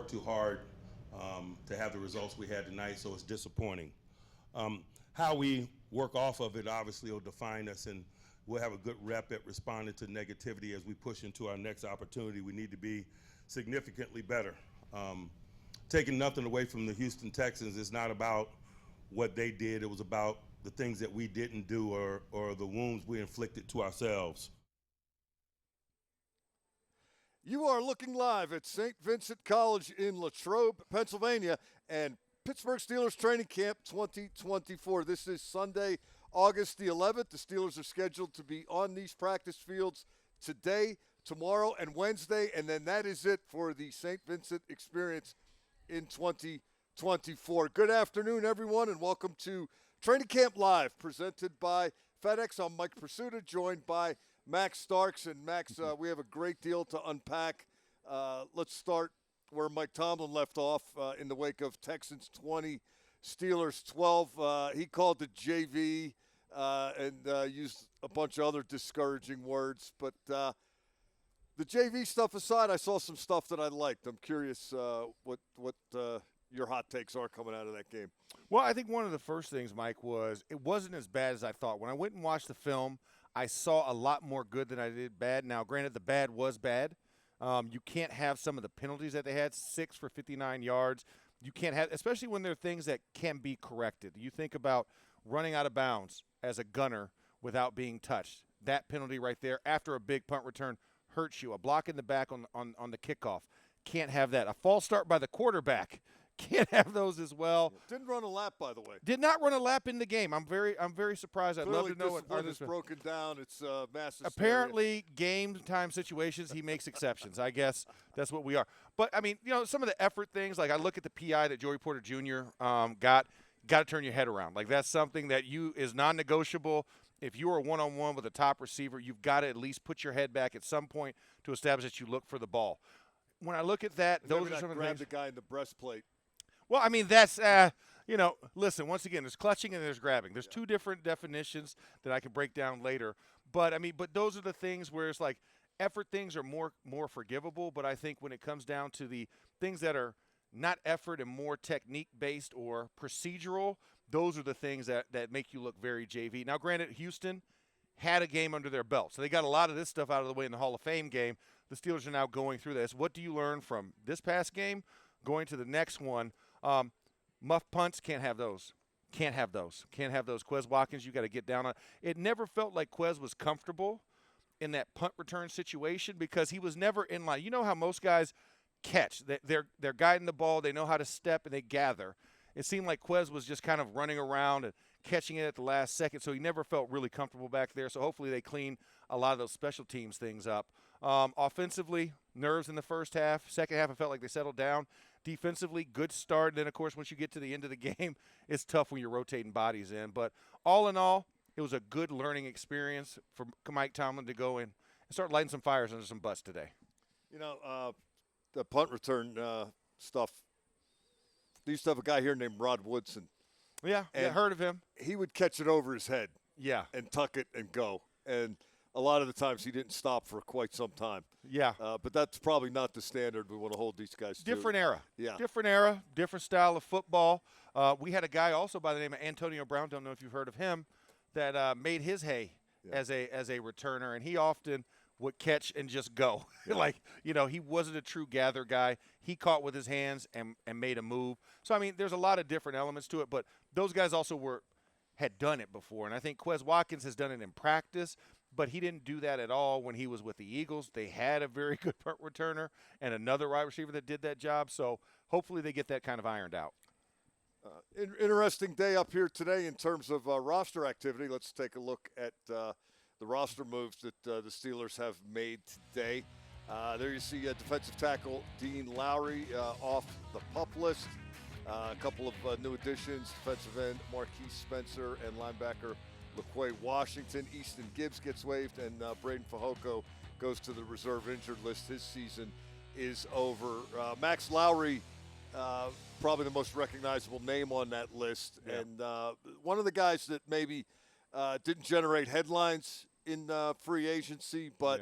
worked too hard to have the results we had tonight, so it's disappointing. How we work off of it obviously will define us, and we'll have a good rep at responding to negativity as we push into our next opportunity. We need to be significantly better. Taking nothing away from the Houston Texans, it's not about what they did. It was about the things that we didn't do or the wounds we inflicted to ourselves. You are looking live at St. Vincent College in Latrobe, Pennsylvania, and Pittsburgh Steelers Training Camp 2024. This is Sunday, August the 11th. The Steelers are scheduled to be on these practice fields today, tomorrow, and Wednesday, and then that is it for the St. Vincent experience in 2024. Good afternoon, everyone, and welcome to Training Camp Live, presented by FedEx. I'm Mike Pursuta, joined by Max Starks. And Max, we have a great deal to unpack. Let's start where Mike Tomlin left off in the wake of Texans 20, Steelers 12. He called it JV and used a bunch of other discouraging words. But the JV stuff aside, I saw some stuff that I liked. I'm curious what your hot takes are coming out of that game. Well, I think one of the first things, Mike, was it wasn't as bad as I thought. When I went and watched the film, I saw a lot more good than I did bad. Now, granted, the bad was bad. You can't have some of the penalties that they had, 6 for 59 yards. You can't have, especially when there are things that can be corrected. You think about running out of bounds as a gunner without being touched. That penalty right there after a big punt return hurts you. A block in the back on the kickoff. Can't have that. A false start by the quarterback. Can't have those as well. Didn't run a lap, by the way. Did not run a lap in the game. I'm very surprised. I'd love to know what is broken down. It's massive. Apparently, game time situations, he makes exceptions. I guess that's what we are. But I mean, some of the effort things. Like I look at the PI that Joey Porter Jr. Got to turn your head around. Like that's something that is non-negotiable. If you are one-on-one with a top receiver, you've got to at least put your head back at some point to establish that you look for the ball. When I look at that, those are some of the things. Grab the guy in the breastplate. Well, I mean, that's, listen, once again, there's clutching and there's grabbing. There's two different definitions that I can break down later. But, but those are the things where it's like effort things are more forgivable. But I think when it comes down to the things that are not effort and more technique-based or procedural, those are the things that make you look very JV. Now, granted, Houston had a game under their belt. So they got a lot of this stuff out of the way in the Hall of Fame game. The Steelers are now going through this. What do you learn from this past game going to the next one? Muff punts, can't have those. Can't have those. Quez Watkins, you got to get down on. It never felt like Quez was comfortable in that punt return situation because he was never in line. You know how most guys catch. They're guiding the ball. They know how to step, and they gather. It seemed like Quez was just kind of running around and catching it at the last second, so he never felt really comfortable back there. So hopefully they clean a lot of those special teams things up. Offensively, nerves in the first half. Second half, it felt like they settled down. Defensively, good start. Then, of course, once you get to the end of the game, it's tough when you're rotating bodies in. But all in all, it was a good learning experience for Mike Tomlin to go in and start lighting some fires under some butts today. The punt return stuff, they used to have a guy here named Rod Woodson. Yeah, heard of him. He would catch it over his head. Yeah. And tuck it and go. And a lot of the times he didn't stop for quite some time. Yeah. But that's probably not the standard we want to hold these guys to. Different era. Yeah. Different era, different style of football. We had a guy also by the name of Antonio Brown, don't know if you've heard of him, that made his hay as a returner, and he often would catch and just go. Yeah. He wasn't a true gather guy. He caught with his hands and made a move. So, I mean, there's a lot of different elements to it, but those guys also had done it before. And I think Quez Watkins has done it in practice, but he didn't do that at all when he was with the Eagles. They had a very good punt returner and another wide receiver that did that job. So hopefully they get that kind of ironed out. Interesting day up here today in terms of roster activity. Let's take a look at the roster moves that the Steelers have made today. There you see defensive tackle Dean Lowry off the PUP list. A couple of new additions, defensive end Marquise Spencer and linebacker LaQuay Washington. Easton Gibbs gets waived, and Braden Fajoko goes to the reserve injured list. His season is over. Max Lowry, probably the most recognizable name on that list, and one of the guys that maybe didn't generate headlines in free agency, but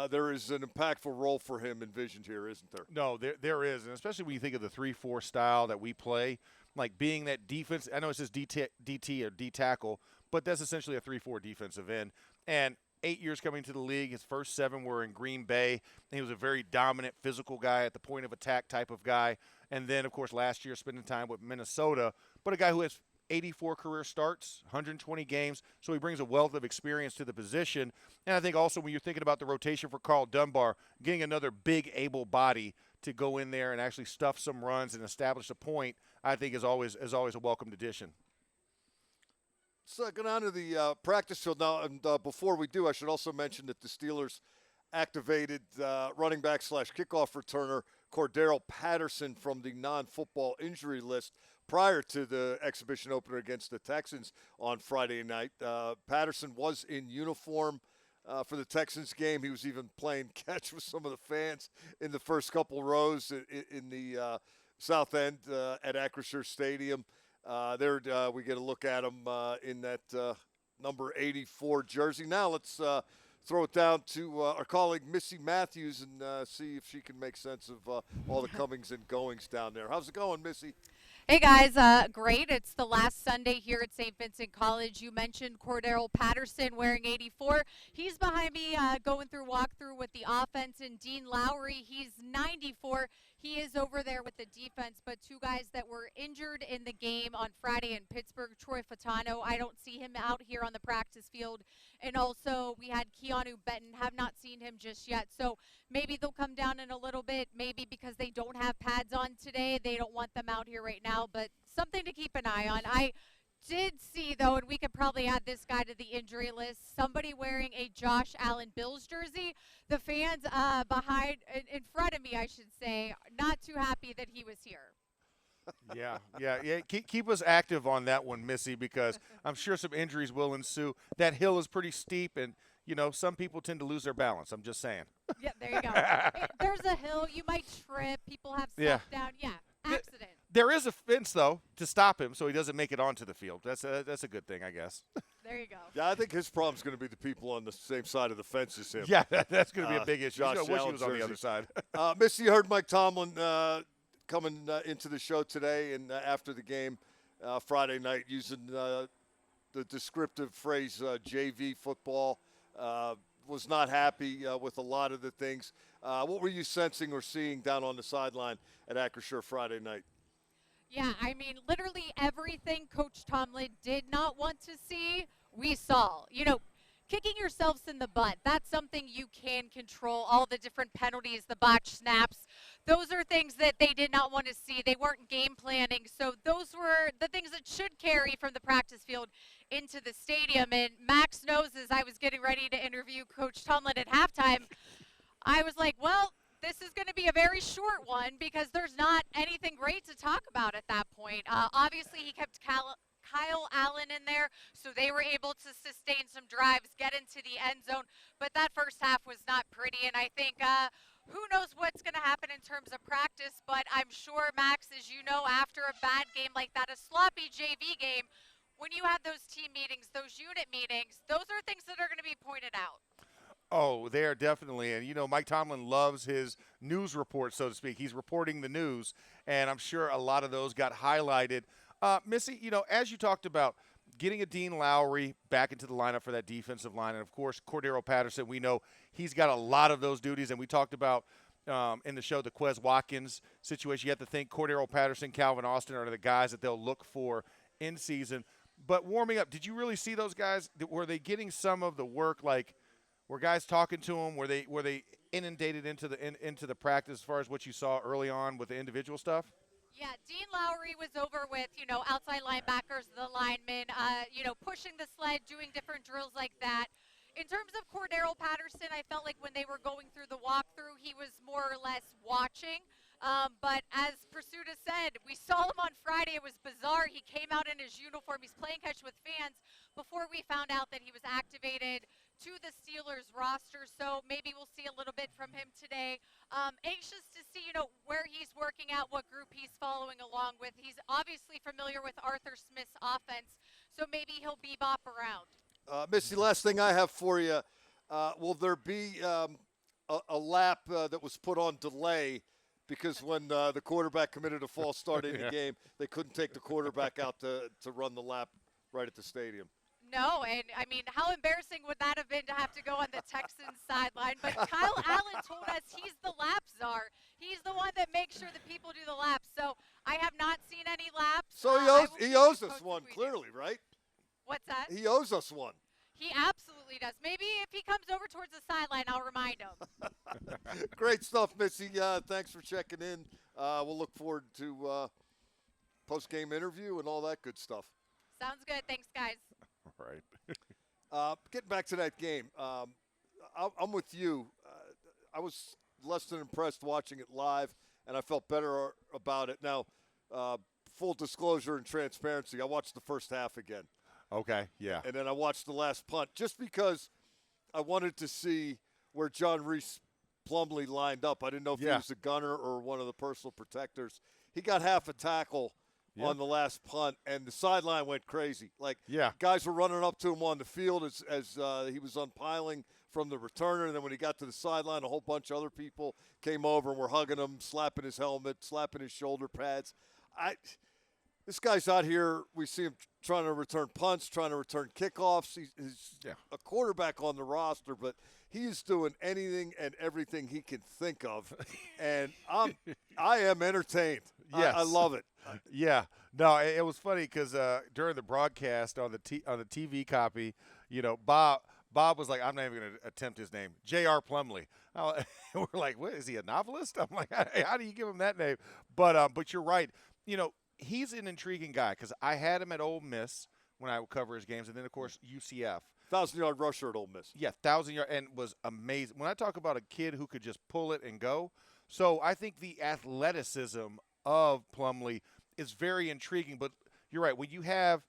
there is an impactful role for him envisioned here, isn't there? No, there is, and especially when you think of the 3-4 style that we play, like being that defense. I know it says DT or D tackle, but that's essentially a 3-4 defensive end. And 8 years coming to the league, his first 7 were in Green Bay. And he was a very dominant physical guy at the point of attack type of guy. And then, of course, last year spending time with Minnesota, but a guy who has 84 career starts, 120 games, so he brings a wealth of experience to the position. And I think also when you're thinking about the rotation for Carl Dunbar, getting another big, able body to go in there and actually stuff some runs and establish a point, I think is always a welcomed addition. So going on to the practice field now, and before we do, I should also mention that the Steelers activated running back / kickoff returner Cordero Patterson from the non-football injury list prior to the exhibition opener against the Texans on Friday night. Patterson was in uniform for the Texans game. He was even playing catch with some of the fans in the first couple rows in the south end at Acrisure Stadium. There we get a look at him in that number 84 jersey. Now let's throw it down to our colleague Missy Matthews and see if she can make sense of all the comings and goings down there. How's it going, Missy? Hey guys, great. It's the last Sunday here at St. Vincent College. You mentioned Cordero Patterson wearing 84. He's behind me going through walkthrough with the offense, and Dean Lowry, he's 94. He is over there with the defense, but 2 guys that were injured in the game on Friday in Pittsburgh, Troy Fatano, I don't see him out here on the practice field. And also we had Keanu Benton, have not seen him just yet. So maybe they'll come down in a little bit, maybe because they don't have pads on today. They don't want them out here right now, but something to keep an eye on. I did see, though, and we could probably add this guy to the injury list, somebody wearing a Josh Allen Bills jersey. The fans in front of me, I should say, not too happy that he was here. Yeah. Keep us active on that one, Missy, because I'm sure some injuries will ensue. That hill is pretty steep, and, some people tend to lose their balance. I'm just saying. Yeah, there you go. There's a hill. You might trip. People have stuff down. Yeah, accident. There is a fence, though, to stop him so he doesn't make it onto the field. That's a good thing, I guess. There you go. Yeah, I think his problem's going to be the people on the same side of the fence as him. Yeah, that's going to be a big issue. Josh I wish he Allen was on the jersey. other side. Missy, you heard Mike Tomlin coming into the show today and after the game Friday night using the descriptive phrase JV football. Was not happy with a lot of the things. What were you sensing or seeing down on the sideline at Acrisure Friday night? Yeah, I mean, literally everything Coach Tomlin did not want to see, we saw. Kicking yourselves in the butt, that's something you can control. All the different penalties, the botch snaps, those are things that they did not want to see. They weren't game planning. So those were the things that should carry from the practice field into the stadium. And Max knows, as I was getting ready to interview Coach Tomlin at halftime, I was like, well, this is going to be a very short one because there's not anything great to talk about at that point. Obviously, he kept Kyle Allen in there, so they were able to sustain some drives, get into the end zone. But that first half was not pretty, and I think who knows what's going to happen in terms of practice, but I'm sure, Max, as you know, after a bad game like that, a sloppy JV game, when you have those team meetings, those unit meetings, those are things that are going to be pointed out. Oh, they are definitely. And, Mike Tomlin loves his news report, so to speak. He's reporting the news, and I'm sure a lot of those got highlighted. Missy, as you talked about, getting a Dean Lowry back into the lineup for that defensive line, and, of course, Cordero Patterson, we know he's got a lot of those duties, and we talked about in the show the Quez Watkins situation. You have to think Cordero Patterson, Calvin Austin are the guys that they'll look for in season. But warming up, did you really see those guys? Were they getting some of the work, like – were guys talking to them? Were they inundated into the practice as far as what you saw early on with the individual stuff? Yeah, Dean Lowry was over with, outside linebackers, the linemen, pushing the sled, doing different drills like that. In terms of Cordero Patterson, I felt like when they were going through the walkthrough, he was more or less watching. But as Pursuta said, we saw him on Friday. It was bizarre. He came out in his uniform. He's playing catch with fans before we found out that he was activated to the Steelers roster. So maybe we'll see a little bit from him today. Anxious to see, where he's working out, what group he's following along with. He's obviously familiar with Arthur Smith's offense, so maybe he'll bebop around. Missy, last thing I have for you. Will there be a lap that was put on delay because when the quarterback committed a false start in the game, they couldn't take the quarterback out to run the lap right at the stadium. No, and I mean, how embarrassing would that have been to have to go on the Texans sideline? But Kyle Allen told us he's the lap czar. He's the one that makes sure that people do the laps. So I have not seen any laps. So he owes us one, clearly, right? What's that? He owes us one. He absolutely does. Maybe if he comes over towards the sideline, I'll remind him. Great stuff, Missy. Thanks for checking in. We'll look forward to post-game interview and all that good stuff. Sounds good. Thanks, guys. Right. Getting back to that game, I'm with you. I was less than impressed watching it live, and I felt better about it. Now, full disclosure and transparency, I watched the first half again. Okay, yeah. And then I watched the last punt just because I wanted to see where John Reese Plumlee lined up. I didn't know if he was a gunner or one of the personal protectors. He got half a tackle on the last punt, and the sideline went crazy. Guys were running up to him on the field as he was unpiling from the returner, and then when he got to the sideline, a whole bunch of other people came over and were hugging him, slapping his helmet, slapping his shoulder pads. This guy's out here. We see him trying to return punts, trying to return kickoffs. He's a quarterback on the roster, but he is doing anything and everything he can think of, and I am entertained. Yes. I love it. Yeah. No, it was funny because during the broadcast on the TV copy, Bob was like, I'm not even going to attempt his name, J.R. Plumlee. We're like, what, is he a novelist? I'm like, hey, how do you give him that name? But you're right. He's an intriguing guy because I had him at Ole Miss when I would cover his games, and then, of course, UCF. 1,000-yard rusher at Ole Miss. Yeah, 1,000-yard, and was amazing. When I talk about a kid who could just pull it and go, so I think the athleticism of Plumlee is very intriguing. But you're right. When you have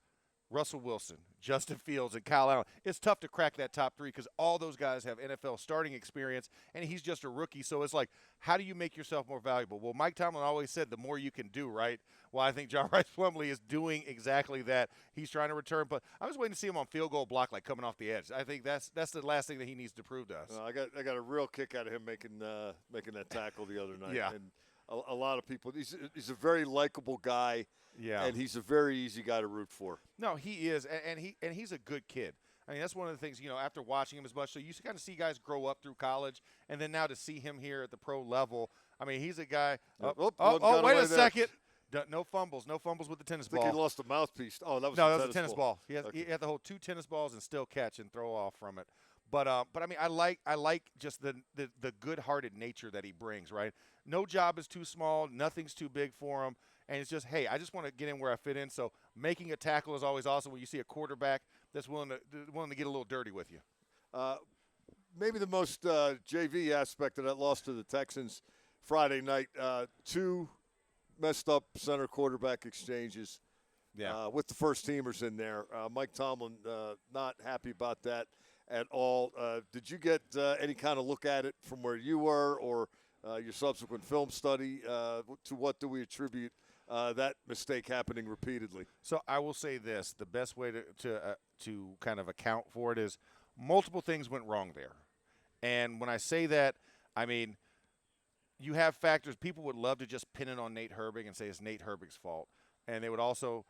Russell Wilson, Justin Fields, and Kyle Allen, it's tough to crack that top three because all those guys have NFL starting experience, and he's just a rookie. So it's like, how do you make yourself more valuable? Well, Mike Tomlin always said the more you can do, right? Well, I think John Rice Plumlee is doing exactly that. He's trying to return, but I was waiting to see him on field goal block, like coming off the edge. I think that's the last thing that he needs to prove to us. I got a real kick out of him making that tackle the other night. Yeah. And a lot of people. He's a very likable guy. Yeah. And he's a very easy guy to root for. No, he is, and he's a good kid. I mean, that's one of the things, after watching him as much. So you kind of see guys grow up through college, and then now to see him here at the pro level. I mean, he's a guy. Wait a second. No fumbles with the tennis ball. I think he lost a mouthpiece. Oh, that was a tennis ball. He had to hold 2 tennis balls and still catch and throw off from it. But I mean, I like just the good-hearted nature that he brings. Right? No job is too small. Nothing's too big for him. And it's just, hey, I just want to get in where I fit in. So making a tackle is always awesome when you see a quarterback that's willing to get a little dirty with you. Maybe the most JV aspect of that loss to the Texans Friday night, 2 messed up center quarterback exchanges with the first teamers in there. Mike Tomlin not happy about that at all. Did you get any kind of look at it from where you were or your subsequent film study? To what do we attribute that mistake happening repeatedly? So I will say this: the best way to kind of account for it is multiple things went wrong there. And when I say that, I mean you have factors. People would love to just pin it on Nate Herbig and say it's Nate Herbig's fault. And they would also,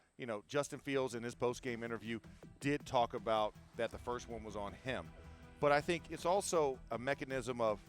Justin Fields in his post-game interview did talk about that the first one was on him. But I think it's also a mechanism of,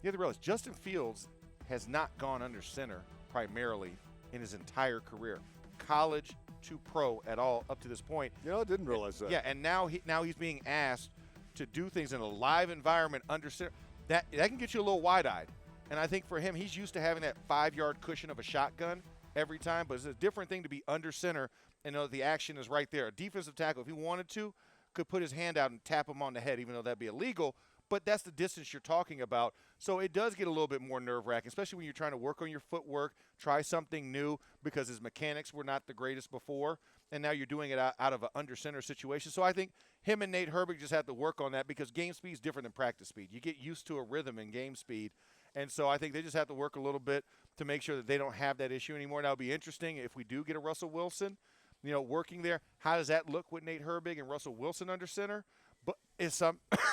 you have to realize, Justin Fields has not gone under center primarily in his entire career, college to pro at all up to this point. I didn't realize that. Yeah, and now he's being asked to do things in a live environment under center. That can get you a little wide-eyed. And I think for him, he's used to having that 5-yard cushion of a shotgun every time, but it's a different thing to be under center and know the action is right there. A defensive tackle, if he wanted to, could put his hand out and tap him on the head, even though that'd be illegal. But that's the distance you're talking about. So it does get a little bit more nerve-wracking, especially when you're trying to work on your footwork, try something new because his mechanics were not the greatest before, and now you're doing it out of an under-center situation. So I think him and Nate Herbig just have to work on that because game speed is different than practice speed. You get used to a rhythm in game speed. And so I think they just have to work a little bit to make sure that they don't have that issue anymore. Now, it'll be interesting if we do get a Russell Wilson, working there. How does that look with Nate Herbig and Russell Wilson under center? But it's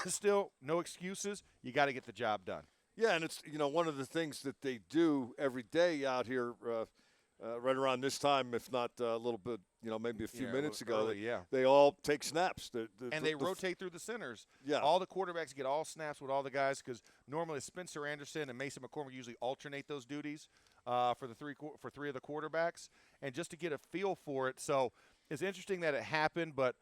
still no excuses. You got to get the job done. Yeah, and it's one of the things that they do every day out here, right around this time, if not a little bit, maybe a few minutes ago. Early, they all take snaps. They rotate through the centers. Yeah. All the quarterbacks get all snaps with all the guys because normally Spencer Anderson and Mason McCormick usually alternate those duties for three of the quarterbacks, and just to get a feel for it. So it's interesting that it happened, but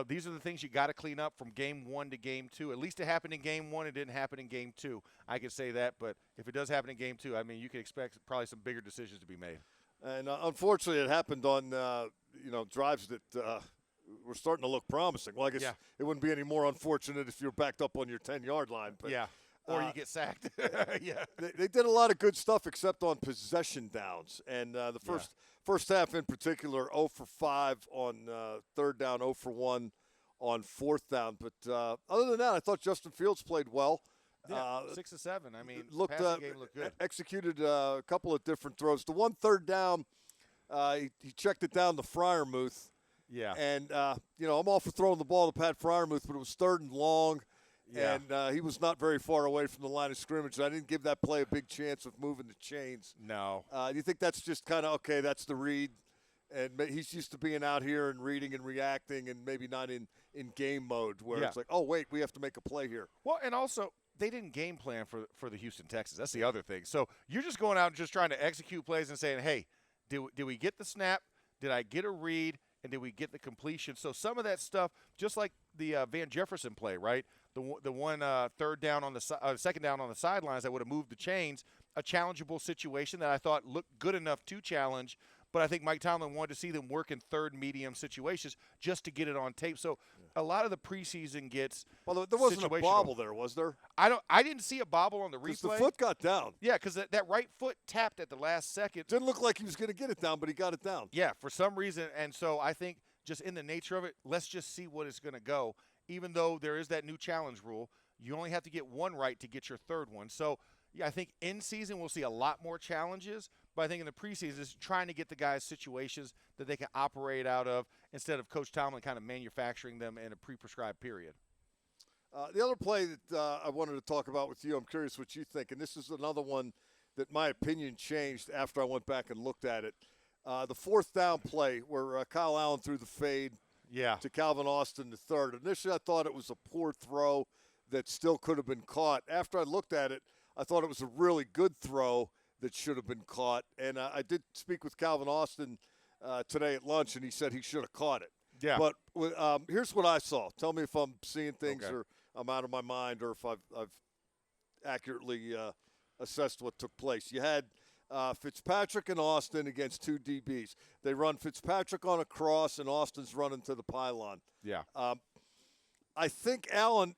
these are the things you got to clean up from game 1 to game 2. At least it happened in game 1. It didn't happen in game 2. I could say that, but if it does happen in game 2, I mean, you can expect probably some bigger decisions to be made. And unfortunately, it happened on drives that were starting to look promising. Well, I guess it wouldn't be any more unfortunate if you're backed up on your 10-yard line. But, or you get sacked. Yeah. They did a lot of good stuff except on possession downs. And the first half in particular, 0 for 5 on third down, 0 for 1 on fourth down. But other than that, I thought Justin Fields played well. Yeah, 6 of 7. I mean, looked passing game looked good. Executed a couple of different throws. The one third down, he checked it down to Freiermuth. Yeah. And, I'm all for throwing the ball to Pat Freiermuth, but it was third and long. Yeah. And he was not very far away from the line of scrimmage. I didn't give that play a big chance of moving the chains. No. Do you think that's just kind of, okay, that's the read? And he's used to being out here and reading and reacting and maybe not in game mode where it's like, oh, wait, we have to make a play here. Well, and also they didn't game plan for the Houston Texans. That's the other thing. So you're just going out and just trying to execute plays and saying, hey, did we get the snap? Did I get a read? And did we get the completion? So some of that stuff, just like the Van Jefferson play, right? The one third down on the second down on the sidelines that would have moved the chains, a challengeable situation that I thought looked good enough to challenge. But I think Mike Tomlin wanted to see them work in third medium situations just to get it on tape. So a lot of the preseason gets well, there wasn't a situational. bobble there, was there? I didn't see a bobble on the replay. The foot got down. Yeah, because that right foot tapped at the last second. Didn't look like he was going to get it down, but he got it down. Yeah, for some reason. And so I think just in the nature of it, let's just see what it's going to go. Even though there is that new challenge rule, you only have to get one right to get your third one. So yeah, I think in season we'll see a lot more challenges. But I think in the preseason, it's trying to get the guys situations that they can operate out of instead of Coach Tomlin kind of manufacturing them in a pre-prescribed period. The other play that I wanted to talk about with you, I'm curious what you think, and this is another one that my opinion changed after I went back and looked at it. The fourth down play where Kyle Allen threw the fade to Calvin Austin the third. Initially, I thought it was a poor throw that still could have been caught. After I looked at it, I thought it was a really good throw that should have been caught. And I did speak with Calvin Austin today at lunch, and he said he should have caught it. Yeah. But here's what I saw. Tell me if I'm seeing things or I'm out of my mind or if I've accurately assessed what took place. You had Fitzpatrick and Austin against two DBs. They run Fitzpatrick on a cross, and Austin's running to the pylon. Yeah. I think Allen,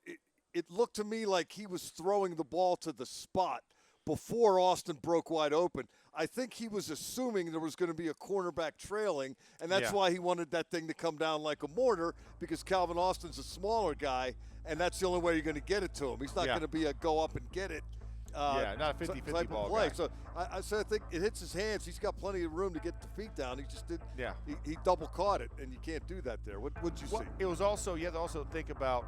it looked to me like he was throwing the ball to the spot before Austin broke wide open. I think he was assuming there was going to be a cornerback trailing, and that's why he wanted that thing to come down like a mortar, because Calvin Austin's a smaller guy, and that's the only way you're going to get it to him. He's not going to be a go up and get it. Not a 50-50 ball play. guy. So I think it hits his hands. He's got plenty of room to get the feet down. He just did. Yeah. He double caught it, and you can't do that there. What'd you see? It was also, you have to also think about,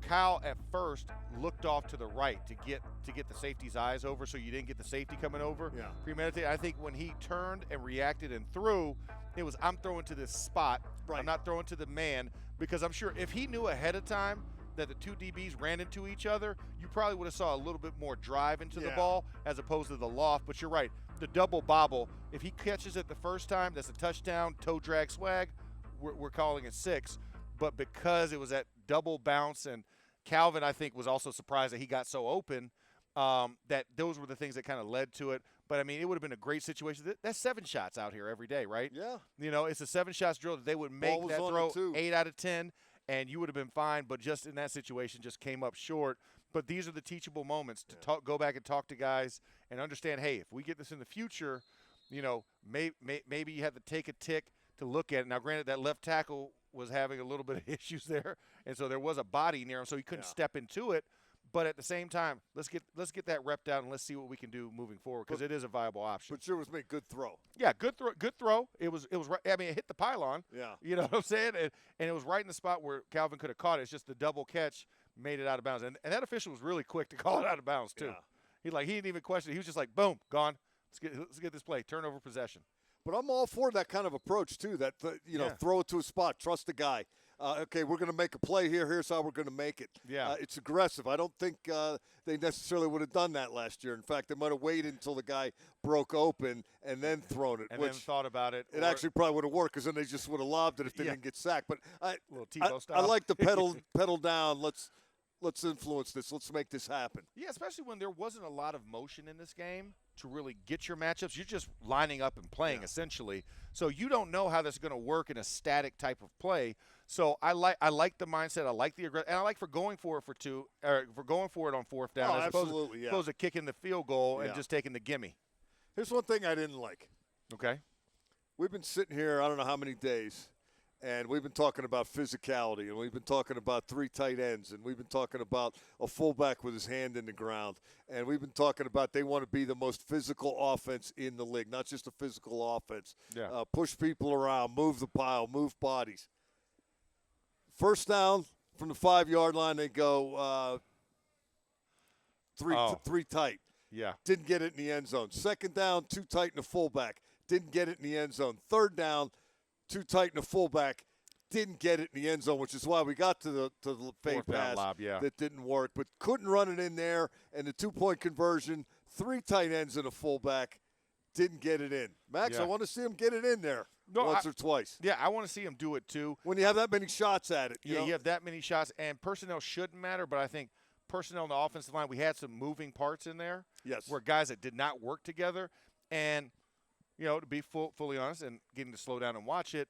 Kyle at first looked off to the right to get the safety's eyes over, so you didn't get the safety coming over. Yeah. Premeditated. I think when he turned and reacted and threw, it was, I'm throwing to this spot. Right. I'm not throwing to the man, because I'm sure if he knew ahead of time that the two DBs ran into each other, you probably would have saw a little bit more drive into the ball as opposed to the loft. But you're right, the double bobble, if he catches it the first time, that's a touchdown, toe drag swag, we're calling it 6. But because it was that double bounce, and Calvin, I think, was also surprised that he got so open, that those were the things that kind of led to it. But, I mean, it would have been a great situation. That's 7 shots out here every day, right? Yeah. It's a 7-shot drill that they would make that throw 8 out of 10, and you would have been fine. But just in that situation, just came up short. But these are the teachable moments to go back and talk to guys and understand, hey, if we get this in the future, maybe you have to take a tick to look at it. Now, granted, that left tackle was having a little bit of issues there, and so there was a body near him, so he couldn't step into it. But at the same time, let's get that rep down and let's see what we can do moving forward, because it is a viable option. But sure was me, good throw. Yeah, good throw. It was right. I mean, it hit the pylon. Yeah. You know what I'm saying? And it was right in the spot where Calvin could have caught it. It's just the double catch made it out of bounds. And that official was really quick to call it out of bounds too. He didn't even question it. He was just like, boom, gone. Let's get this play. Turnover possession. But I'm all for that kind of approach too. That throw it to a spot, trust the guy. Okay, we're going to make a play here. Here's how we're going to make it. Yeah. It's aggressive. I don't think they necessarily would have done that last year. In fact, they might have waited until the guy broke open and then thrown it. And then thought about it. It actually probably would have worked because then they just would have lobbed it if they didn't get sacked. But I like the pedal down. Let's influence this. Let's make this happen. Yeah, especially when there wasn't a lot of motion in this game to really get your matchups. You're just lining up and playing essentially. So you don't know how this is going to work in a static type of play. So I like the mindset. I like the aggression, and I like for going for it on fourth down as opposed to kicking the field goal and just taking the gimme. Here's one thing I didn't like. Okay. We've been sitting here I don't know how many days, and we've been talking about physicality, and we've been talking about 3 tight ends, and we've been talking about a fullback with his hand in the ground, and we've been talking about they want to be the most physical offense in the league, not just a physical offense. Yeah. Push people around, move the pile, move bodies. First down from the 5-yard line, they go three tight. Yeah. Didn't get it in the end zone. Second down, 2 tight and a fullback. Didn't get it in the end zone. Third down, 2 tight and a fullback. Didn't get it in the end zone, which is why we got to the fade pass lob, that didn't work. But couldn't run it in there, and the 2-point conversion, 3 tight ends and a fullback, didn't get it in. Max, I want to see him get it in there once or twice. Yeah, I want to see him do it too. When you have that many shots at it. You have that many shots, and personnel shouldn't matter, but I think personnel on the offensive line, we had some moving parts in there. Yes. Where guys that did not work together. And, to be fully honest and getting to slow down and watch it,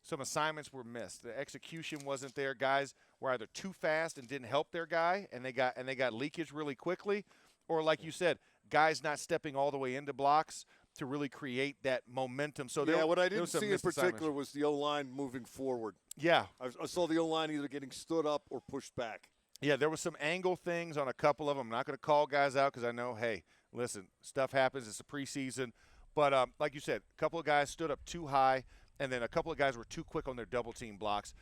some assignments were missed. The execution wasn't there. Guys were either too fast and didn't help their guy, and they got leakage really quickly, or like you said, guys not stepping all the way into blocks to really create that momentum. So what I didn't see in particular was the O-line moving forward. Yeah. I saw the O-line either getting stood up or pushed back. Yeah, there was some angle things on a couple of them. I'm not going to call guys out because I know, hey, listen, stuff happens. It's a preseason. But like you said, a couple of guys stood up too high, and then a couple of guys were too quick on their double-team blocks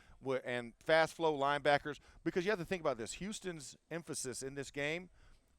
and fast flow linebackers. Because you have to think about this. Houston's emphasis in this game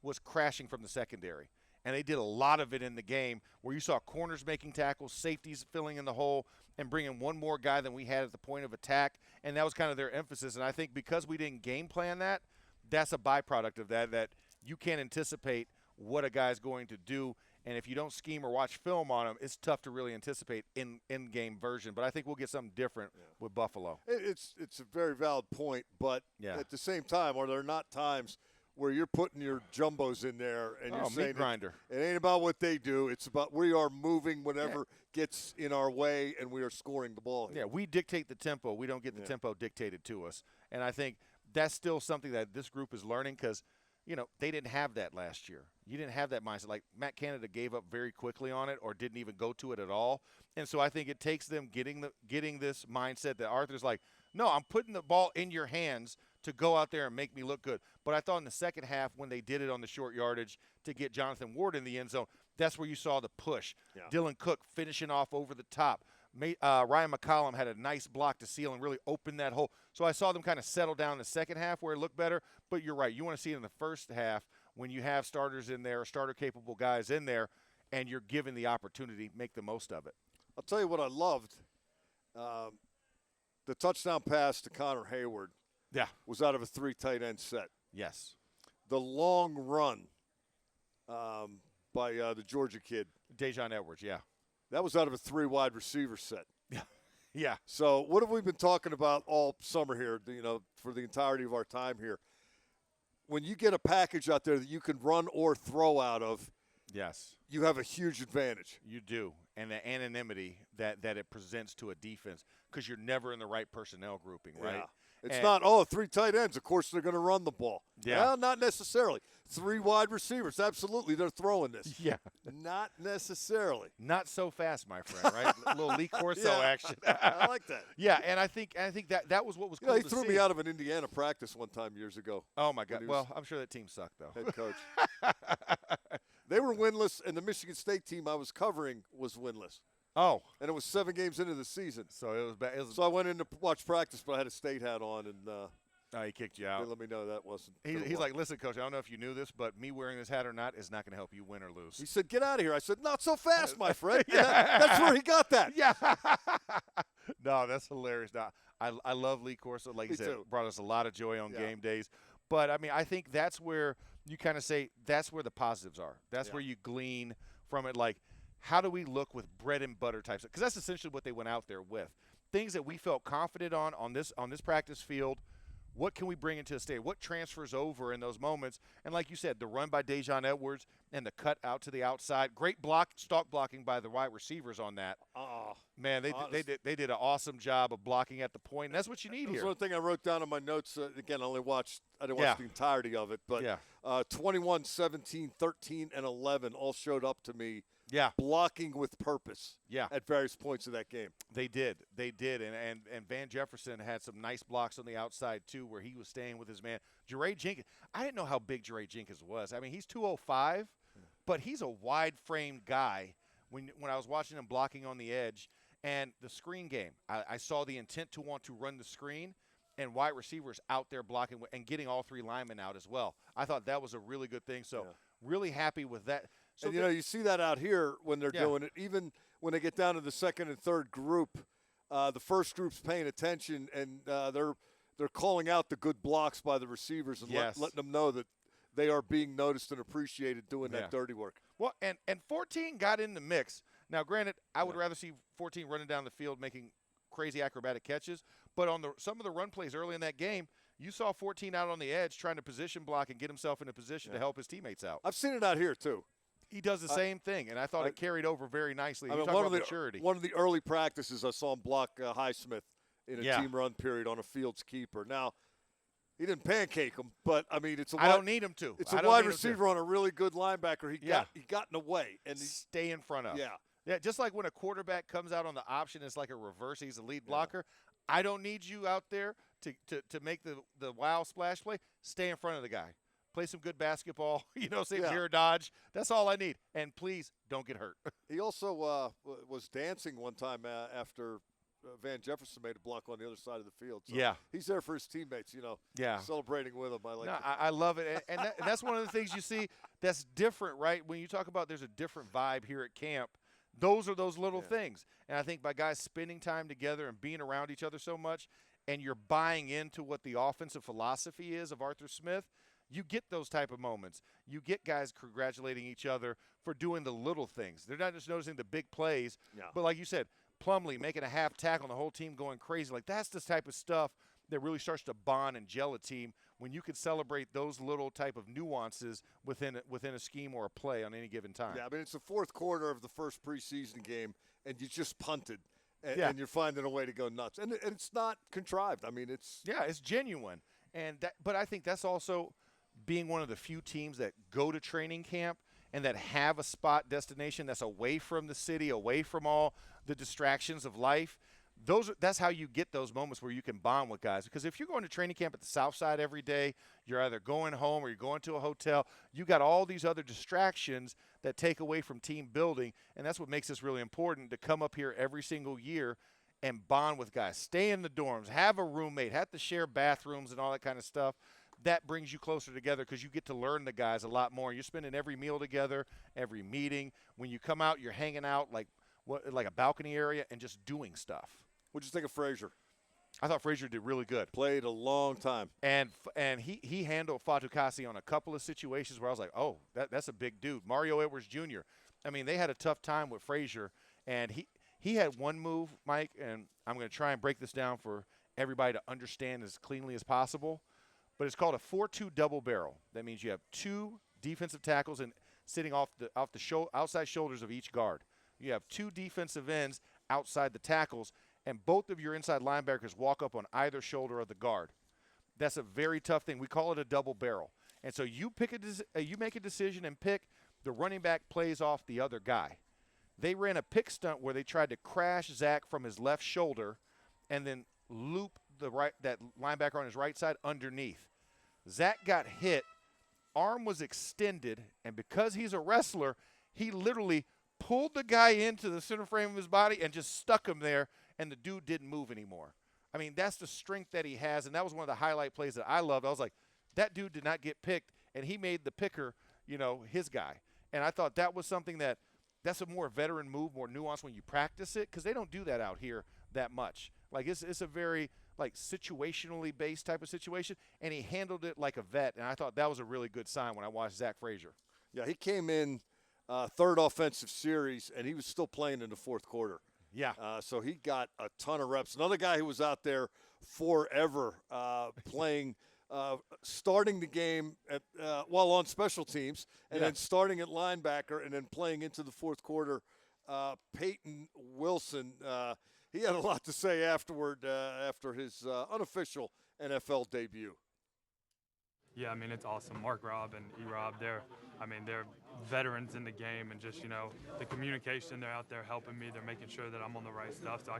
was crashing from the secondary. And they did a lot of it in the game where you saw corners making tackles, safeties filling in the hole, and bringing one more guy than we had at the point of attack. And that was kind of their emphasis. And I think because we didn't game plan that, that's a byproduct of that you can't anticipate what a guy's going to do. And if you don't scheme or watch film on him, it's tough to really anticipate in-game version. But I think we'll get something different with Buffalo. It's a very valid point. But at the same time, are there not times – where you're putting your jumbos in there and you're saying it ain't about what they do. It's about we are moving whatever gets in our way and we are scoring the ball. Yeah, we dictate the tempo. We don't get the tempo dictated to us. And I think that's still something that this group is learning because, they didn't have that last year. You didn't have that mindset. Like Matt Canada gave up very quickly on it or didn't even go to it at all. And so I think it takes them getting this mindset that Arthur's like, no, I'm putting the ball in your hands to go out there and make me look good. But I thought in the second half when they did it on the short yardage to get Jonathan Ward in the end zone, that's where you saw the push. Yeah. Dylan Cook finishing off over the top. Ryan McCollum had a nice block to seal and really open that hole. So I saw them kind of settle down in the second half where it looked better. But you're right. You want to see it in the first half when you have starters in there, starter-capable guys in there, and you're given the opportunity to make the most of it. I'll tell you what I loved. The touchdown pass to Connor Hayward was out of a 3 tight end set. Yes. The long run by the Georgia kid. Dejon Edwards, that was out of a 3 wide receiver set. Yeah. So what have we been talking about all summer here, for the entirety of our time here? When you get a package out there that you can run or throw out of, yes, you have a huge advantage. You do. And the anonymity that it presents to a defense because you're never in the right personnel grouping, right? Yeah. It's not, 3 tight ends. Of course, they're going to run the ball. Yeah. Well, not necessarily. 3 wide receivers. Absolutely, they're throwing this. Yeah. Not necessarily. Not so fast, my friend, right? A little Lee Corso action. I like that. Yeah, and I think that was what was cool he to threw see. me out of an Indiana practice one time years ago. Oh, my God. Well, I'm sure that team sucked, though. Head coach. They were winless, and the Michigan State team I was covering was winless. Oh. And it was 7 games into the season. So it was bad. So I went in to watch practice, but I had a State hat on, and No, he kicked you They out. let me know that wasn't. He's like, listen, Coach, I don't know if you knew this, but me wearing this hat or not is not going to help you win or lose. He said, "Get out of here." I said, "Not so fast, my friend." And Yeah. that's where he got that. Yeah. No, that's hilarious. No, I love Lee Corso. Like you Me said, too. brought us a lot of joy on Yeah. game days. But, I mean, I think that's where you kind of say that's where the positives are. That's Yeah. where you glean from it. Like, how do we look with bread and butter types? Because that's essentially what they went out there with. Things that we felt confident on this practice field. What can we bring into the stadium? What transfers over in those moments? And like you said, the run by Dejon Edwards and the cut out to the outside. Great stalk blocking by the wide receivers on that. Oh, Man, they did an awesome job of blocking at the point, and that's what you need that was here. one thing I wrote down in my notes. Again, I didn't watch Yeah. the entirety of it, but Yeah. 21, 17, 13, and 11 all showed up to me Yeah, blocking with purpose yeah, at various points of that game. they did, and Van Jefferson had some nice blocks on the outside too, where he was staying with his man. Jeray Jenkins, I didn't know how big Jeray Jenkins was. I mean, he's 205, but he's a wide-framed guy. When I was watching him blocking on the edge and the screen game, I saw the intent to want to run the screen, and wide receivers out there blocking and getting all three linemen out as well. I thought that was a really good thing. So really happy with that. So And, you see that out here when they're Yeah. doing it. Even when they get down to the second and third group, the first group's paying attention, and they're calling out the good blocks by the receivers and Yes. letting them know that they are being noticed and appreciated doing Yeah. that dirty work. Well, and 14 got in the mix. Now, granted, I would rather see 14 running down the field making crazy acrobatic catches, but on some of the run plays early in that game, you saw 14 out on the edge trying to position block and get himself in a position to help his teammates out. I've seen it out here too. He does the same thing, and I thought it carried over very nicely. I You mean, talk about maturity. one of the early practices, I saw him block Highsmith in a Yeah. team run period on a Fields keeper. Now, he didn't pancake him, but I mean, it's a I don't need him to. It's I a don't wide need him to. receiver on a really good linebacker. He got in the way, and Stay in front of. yeah, Just like when a quarterback comes out on the option, it's like a reverse. He's a lead blocker. I don't need you out there to make the wow splash play. Stay in front of the guy. Play some good basketball. Say mirror dodge. That's all I need. And please don't get hurt. He also was dancing one time after Van Jefferson made a block on the other side of the field. So Yeah. he's there for his teammates. Celebrating with them. I like. No, I love it, and that's one of the things you see that's different, right? When you talk about there's a different vibe here at camp, those are those little things. And I think by guys spending time together and being around each other so much, and you're buying into what the offensive philosophy is of Arthur Smith, you get those type of moments. You get guys congratulating each other for doing the little things. They're not just noticing the big plays, but like you said, Plumlee making a half tackle and the whole team going crazy. Like, that's the type of stuff that really starts to bond and gel a team when you can celebrate those little type of nuances within a scheme or a play on any given time. Yeah, I mean, it's the fourth quarter of the first preseason game, and you just punted, and you're finding a way to go nuts. And it's not contrived. I mean, it's genuine. But I think that's also being one of the few teams that go to training camp and that have a spot destination that's away from the city, away from all the distractions of life. That's how you get those moments where you can bond with guys. Because if you're going to training camp at the South Side every day, you're either going home or you're going to a hotel. You got all these other distractions that take away from team building, and that's what makes this really important to come up here every single year and bond with guys. Stay in the dorms, have a roommate, have to share bathrooms and all that kind of stuff. That brings you closer together because you get to learn the guys a lot more. You're spending every meal together, every meeting. When you come out, you're hanging out like a balcony area and just doing stuff. What'd you think of Frazier? I thought Frazier did really good. Played a long time. And he handled Fatukasi on a couple of situations where I was like, oh, that's a big dude. Mario Edwards Jr. I mean, they had a tough time with Frazier, and he had one move, Mike, and I'm going to try and break this down for everybody to understand as cleanly as possible. But it's called a 4-2 double barrel. That means you have two defensive tackles and sitting off the outside shoulders of each guard. You have two defensive ends outside the tackles, and both of your inside linebackers walk up on either shoulder of the guard. That's a very tough thing. We call it a double barrel. And so you make a decision and pick. The running back plays off the other guy. They ran a pick stunt where they tried to crash Zach from his left shoulder and then loop that linebacker on his right side underneath. Zach got hit, arm was extended, and because he's a wrestler, he literally pulled the guy into the center frame of his body and just stuck him there, and the dude didn't move anymore. I mean, that's the strength that he has, and that was one of the highlight plays that I loved. I was like, that dude did not get picked, and he made the picker, his guy. And I thought that was something that's a more veteran move, more nuanced when you practice it, because they don't do that out here that much. Like, it's a very, like, situationally based type of situation, and he handled it like a vet, and I thought that was a really good sign when I watched Zach Frazier. Yeah, he came in third offensive series, and he was still playing in the fourth quarter. Yeah. So he got a ton of reps. Another guy who was out there forever playing, starting the game while on special teams, and then starting at linebacker and then playing into the fourth quarter, Peyton Wilson. He had a lot to say afterward after his unofficial NFL debut. Yeah, I mean, it's awesome. Mark Robb and E-Rob, they're veterans in the game, and just, the communication, they're out there helping me. They're making sure that I'm on the right stuff. So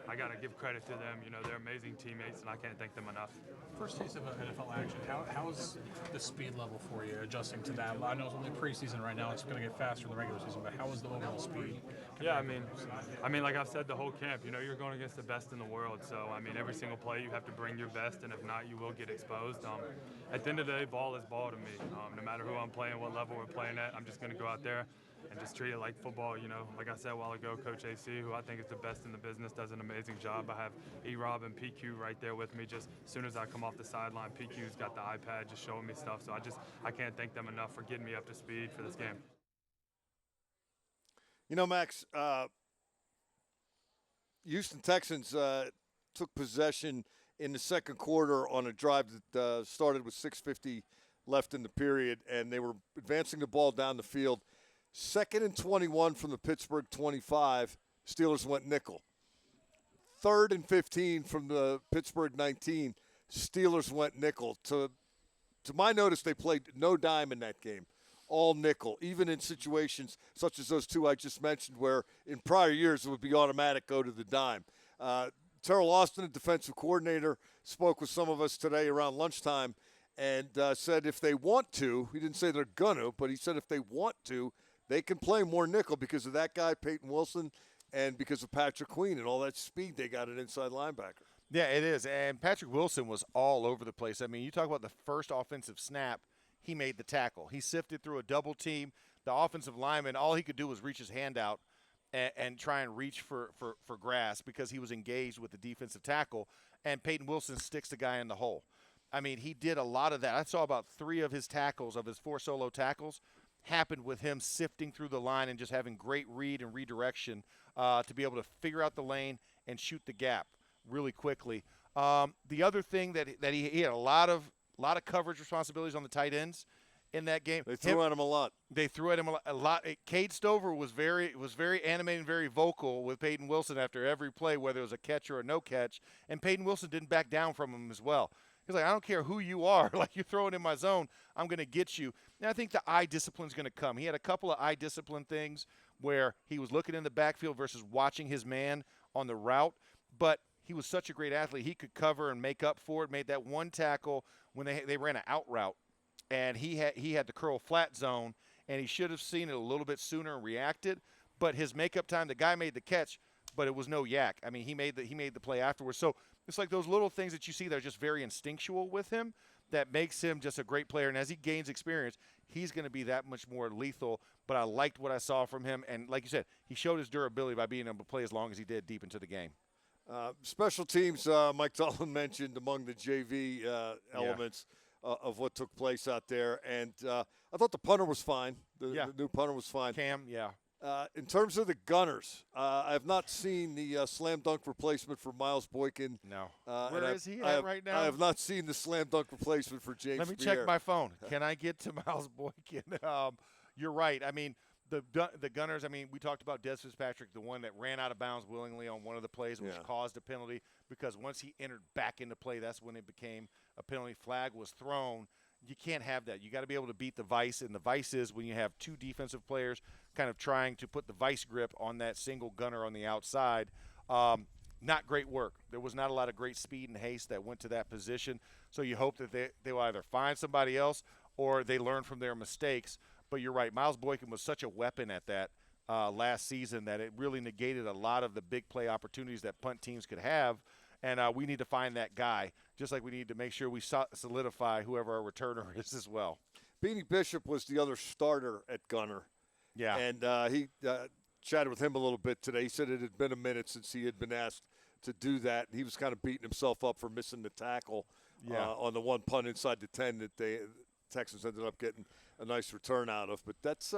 I got to give credit to them. They're amazing teammates, and I can't thank them enough. First taste of NFL action, how's the speed level for you, adjusting to that? I know it's only preseason right now. It's going to get faster in the regular season, but how is the overall speed? Yeah, I mean, like I've said the whole camp, you're going against the best in the world. So, every single play you have to bring your best, and if not, you will get exposed. At the end of the day, ball is ball to me. No matter who I'm playing, what level we're playing at, I'm just going to go out there and just treat it like football. Like I said a while ago, Coach AC, who I think is the best in the business, does an amazing job. I have E-Rob and PQ right there with me. Just as soon as I come off the sideline, PQ's got the iPad just showing me stuff. So I can't thank them enough for getting me up to speed for this game. Max, Houston Texans took possession in the second quarter on a drive that started with 6:50 left in the period, and they were advancing the ball down the field. 2nd and 21 from the Pittsburgh 25, Steelers went nickel. 3rd and 15 from the Pittsburgh 19, Steelers went nickel. To my notice, they played no dime in that game, all nickel, even in situations such as those two I just mentioned where in prior years it would be automatic go to the dime. Terrell Austin, the defensive coordinator, spoke with some of us today around lunchtime and said if they want to, he didn't say they're going to, but he said if they want to, they can play more nickel because of that guy, Peyton Wilson, and because of Patrick Queen and all that speed they got at inside linebacker. Yeah, it is. And Patrick Wilson was all over the place. I mean, you talk about the first offensive snap, he made the tackle. He sifted through a double team. The offensive lineman, all he could do was reach his hand out and try and reach for grass because he was engaged with the defensive tackle, and Peyton Wilson sticks the guy in the hole. I mean, he did a lot of that. I saw about 3 of his tackles, of his 4 solo tackles, happened with him sifting through the line and just having great read and redirection to be able to figure out the lane and shoot the gap really quickly. The other thing that he had a lot of coverage responsibilities on the tight ends in that game. They threw at him a lot. They threw at him a lot. Cade Stover was very animated and very vocal with Peyton Wilson after every play, whether it was a catch or a no catch, and Peyton Wilson didn't back down from him as well. He's like, I don't care who you are. Like, you're throwing in my zone, I'm going to get you. And I think the eye discipline is going to come. He had a couple of eye discipline things where he was looking in the backfield versus watching his man on the route. But he was such a great athlete. He could cover and make up for it, made that one tackle when they ran an out route. And he had the curl flat zone, and he should have seen it a little bit sooner and reacted. But his makeup time, the guy made the catch, but it was no yak. I mean, he made the play afterwards. So it's like those little things that you see that are just very instinctual with him that makes him just a great player. And as he gains experience, he's going to be that much more lethal. But I liked what I saw from him. And like you said, he showed his durability by being able to play as long as he did deep into the game. Special teams, Mike Dolan mentioned among the JV elements of what took place out there. And I thought the punter was fine. The new punter was fine. Cam, yeah. In terms of the gunners, I have not seen the slam dunk replacement for Miles Boykin. No. Where is he at right now? I have not seen the slam dunk replacement for James Let me Pierre. check my phone. Can I get to Miles Boykin? You're right. I mean, the gunners, I mean, we talked about Des Fitzpatrick, the one that ran out of bounds willingly on one of the plays, which caused a penalty, because once he entered back into play, that's when it became a penalty. Flag was thrown. You can't have that. You got to be able to beat the vice, and the vice is when you have 2 defensive players kind of trying to put the vice grip on that single gunner on the outside. Not great work. There was not a lot of great speed and haste that went to that position, so you hope that they will either find somebody else or they learn from their mistakes. But you're right. Miles Boykin was such a weapon at that last season that it really negated a lot of the big play opportunities that punt teams could have. And we need to find that guy, just like we need to make sure we solidify whoever our returner is as well. Beanie Bishop was the other starter at gunner. Yeah. And he chatted with him a little bit today. He said it had been a minute since he had been asked to do that. He was kind of beating himself up for missing the tackle on the one punt inside the 10 that the Texans ended up getting a nice return out of. But that's,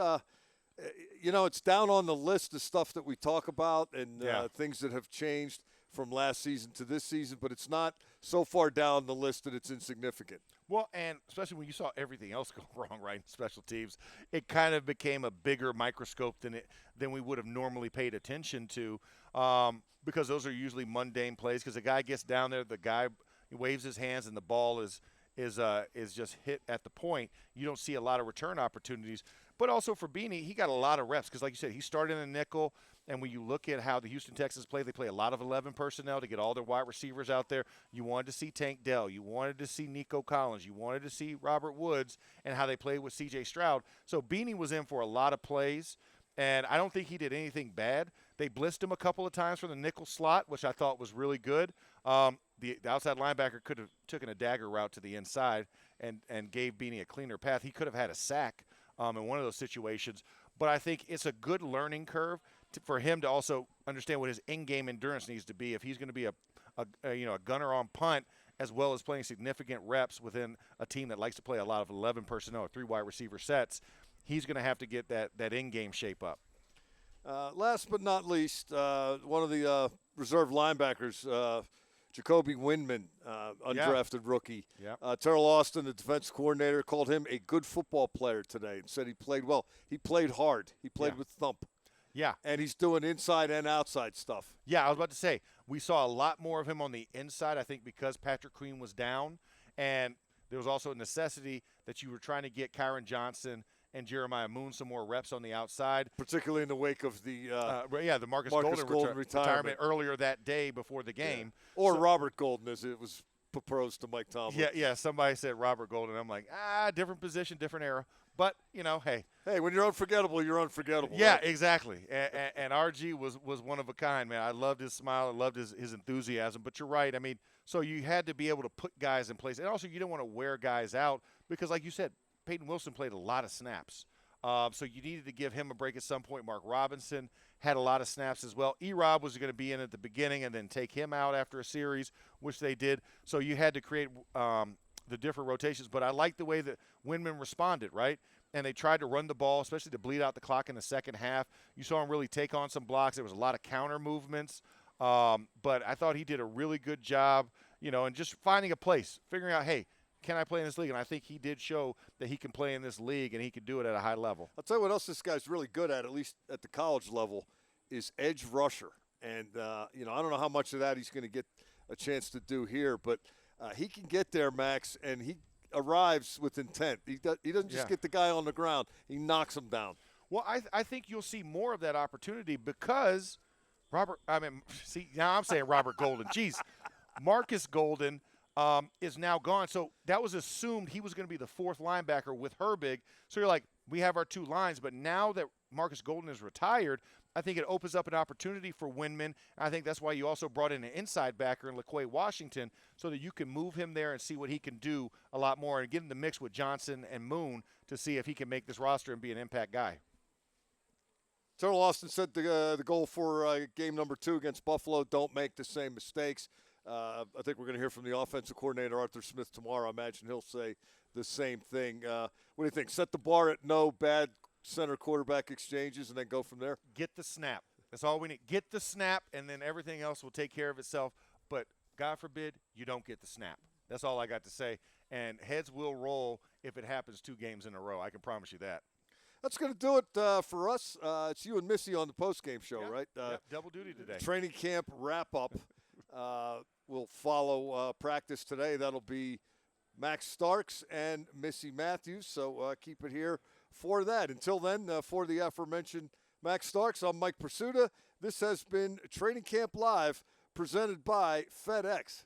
it's down on the list of stuff that we talk about and things that have changed from last season to this season, but it's not so far down the list that it's insignificant. Well, and especially when you saw everything else go wrong, right, in special teams, it kind of became a bigger microscope than we would have normally paid attention to, because those are usually mundane plays. Because the guy gets down there, the guy waves his hands, and the ball is just hit at the point. You don't see a lot of return opportunities. But also for Beanie, he got a lot of reps because, like you said, he started in a nickel. And when you look at how the Houston Texans play, they play a lot of 11 personnel to get all their wide receivers out there. You wanted to see Tank Dell. You wanted to see Nico Collins. You wanted to see Robert Woods and how they played with C.J. Stroud. So Beanie was in for a lot of plays, and I don't think he did anything bad. They blitzed him a couple of times from the nickel slot, which I thought was really good. The outside linebacker could have taken a dagger route to the inside and gave Beanie a cleaner path. He could have had a sack in one of those situations. But I think it's a good learning curve for him to also understand what his in-game endurance needs to be if he's going to be a gunner on punt, as well as playing significant reps within a team that likes to play a lot of 11 personnel or 3 wide receiver sets. He's going to have to get that in-game shape up. Last but not least, one of the reserve linebackers, Jacoby Windman, undrafted rookie. Yep. Terrell Austin, the defense coordinator, called him a good football player today and said he played well. He played hard. He played with thump. Yeah. And he's doing inside and outside stuff. Yeah, I was about to say, we saw a lot more of him on the inside, I think, because Patrick Queen was down. And there was also a necessity that you were trying to get Kyron Johnson and Jeremiah Moon some more reps on the outside. Particularly in the wake of the the Marcus Golden retirement earlier that day before the game. Yeah. Or Robert Golden, as it was proposed to Mike Tomlin. Yeah, somebody said Robert Golden. I'm like, different position, different era. But, hey. Hey, when you're unforgettable, you're unforgettable. Yeah, right? exactly. And RG was one of a kind, man. I loved his smile. I loved his enthusiasm. But you're right. I mean, so you had to be able to put guys in place. And also you don't want to wear guys out because, like you said, Peyton Wilson played a lot of snaps. So you needed to give him a break at some point. Mark Robinson had a lot of snaps as well. E-Rob was going to be in at the beginning and then take him out after a series, which they did. So you had to create the different rotations. But I like the way that Windman responded, right? And they tried to run the ball, especially to bleed out the clock in the second half. You saw him really take on some blocks. There was a lot of counter movements. But I thought he did a really good job, and just finding a place, figuring out, hey, can I play in this league? And I think he did show that he can play in this league and he can do it at a high level. I'll tell you what else this guy's really good at least at the college level, is edge rusher. And, I don't know how much of that he's going to get a chance to do here, but he can get there, Max, and he arrives with intent. He doesn't just get the guy on the ground. He knocks him down. Well, I think you'll see more of that opportunity because now I'm saying Robert Golden. Jeez, Marcus Golden is now gone. So that was assumed he was going to be the 4th linebacker with Herbig. So you're like, we have our 2 lines. But now that Marcus Golden is retired, I think it opens up an opportunity for Windman. I think that's why you also brought in an inside backer in LaQuay Washington so that you can move him there and see what he can do a lot more and get in the mix with Johnson and Moon to see if he can make this roster and be an impact guy. Terrell Austin said the goal for game number 2 against Buffalo, don't make the same mistakes. I think we're going to hear from the offensive coordinator, Arthur Smith, tomorrow. I imagine he'll say the same thing. What do you think? Set the bar at no bad center quarterback exchanges and then go from there? Get the snap. That's all we need. Get the snap, and then everything else will take care of itself. But God forbid you don't get the snap. That's all I got to say. And heads will roll if it happens 2 games in a row. I can promise you that. That's going to do it for us. It's you and Missy on the postgame show, right? Double duty today. Training camp wrap-up. We'll follow practice today. That'll be Max Starks and Missy Matthews, so keep it here for that. Until then, for the aforementioned Max Starks, I'm Mike Pursuta. This has been Training Camp Live, presented by FedEx.